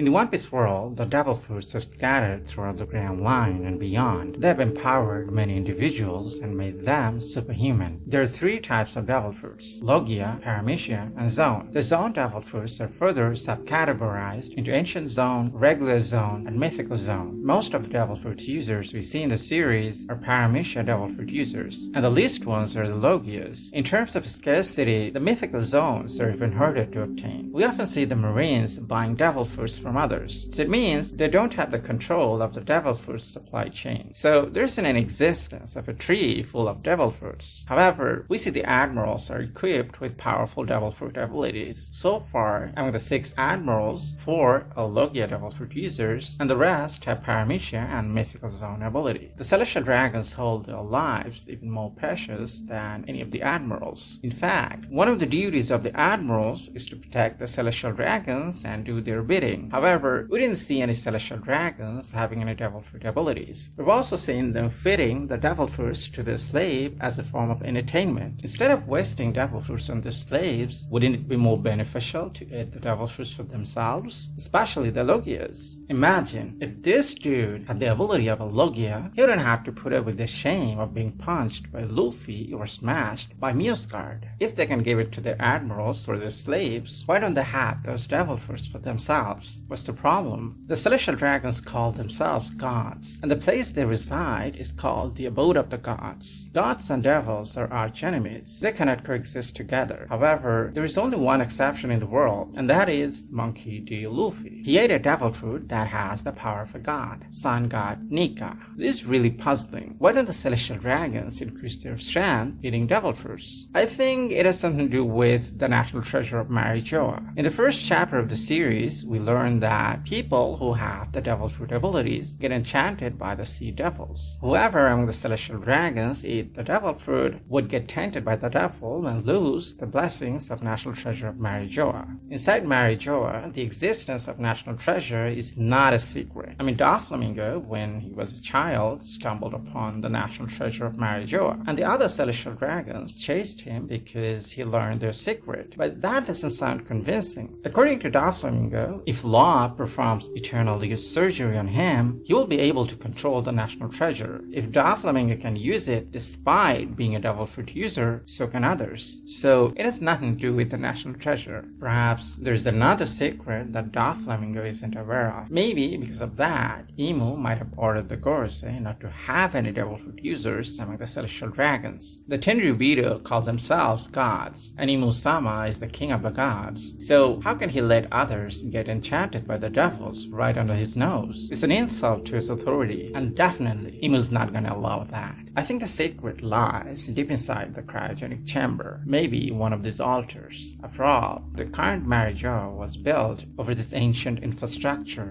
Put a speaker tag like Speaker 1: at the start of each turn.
Speaker 1: the One Piece world, the devil fruits are scattered throughout the Grand Line and beyond. They have empowered many individuals and made them superhuman. There are three types of devil fruits: Logia, Paramecia, and Zone. The Zone devil fruits are further subcategorized into Ancient Zone, Regular Zone, and Mythical Zone. Most of the devil fruit users we see in the series are Paramecia devil fruit users, and the least ones are the Logias. In terms of scarcity, the Mythical Zones are even harder to obtain. We often see the Marines buying devil fruits from others, so it means they don't have the control of the devil fruit supply chain. So there isn't an existence of a tree full of devil fruits. However, we see the admirals are equipped with powerful devil fruit abilities. So far, among the 6 admirals, 4 are Logia devil fruit users, and the rest have Paramecia and Mythical Zone ability. The Celestial Dragons hold their lives even more precious than any of the admirals. In fact, one of the duties of the admirals is to protect the Celestial Dragons and do their bidding. However, we didn't see any Celestial Dragons having any devil fruit abilities. We've also seen them feeding the devil fruits to their slave as a form of entertainment. Instead of wasting devil fruits on their slaves, wouldn't it be more beneficial to eat the devil fruits for themselves? Especially the Logias. Imagine if this dude had the ability of a Logia, he wouldn't have to put up with the shame of being punched by Luffy or smashed by Guard. If they can give it to their admirals or their slaves, why don't they have those devil fruits for themselves? What's the problem? The Celestial Dragons call themselves gods, and the place they reside is called the Abode of the Gods. Gods and devils are arch enemies. They cannot coexist together. However, there is only one exception in the world, and that is Monkey D. Luffy. He ate a devil fruit that has the power of a god, Sun God Nika. This is really puzzling. Why don't the Celestial Dragons increase their strength eating devil fruits? I think it has something to do with the national treasure of Marijoa. In the first chapter of the series, we learn that people who have the devil fruit abilities get enchanted by the sea devils. Whoever among the Celestial Dragons eat the devil fruit would get tainted by the devil and lose the blessings of national treasure of Marijoa. Inside Marijoa, the existence of national treasure is not a secret. Doflamingo, when he was a child, stumbled upon the national treasure of Marijoa, and the other Celestial Dragons chased him because he learned their secret. But that doesn't sound convincing. According to Doflamingo, if Law performs eternal youth surgery on him, he will be able to control the national treasure. If Doflamingo can use it despite being a devil fruit user, so can others. So it has nothing to do with the national treasure. Perhaps there's another secret that Doflamingo isn't aware of. Maybe because of that, Imu might have ordered the Gorosei not to have any devil fruit users among the Celestial Dragons. The Tenryubito call themselves gods, and Imu-sama is the king of the gods. So how can he let others get enchanted by the devils right under his nose? It's an insult to his authority, and definitely Imu's not gonna allow that. I think the secret lies deep inside the cryogenic chamber, maybe one of these altars. After all, the current Marijoa was built over this ancient infrastructure.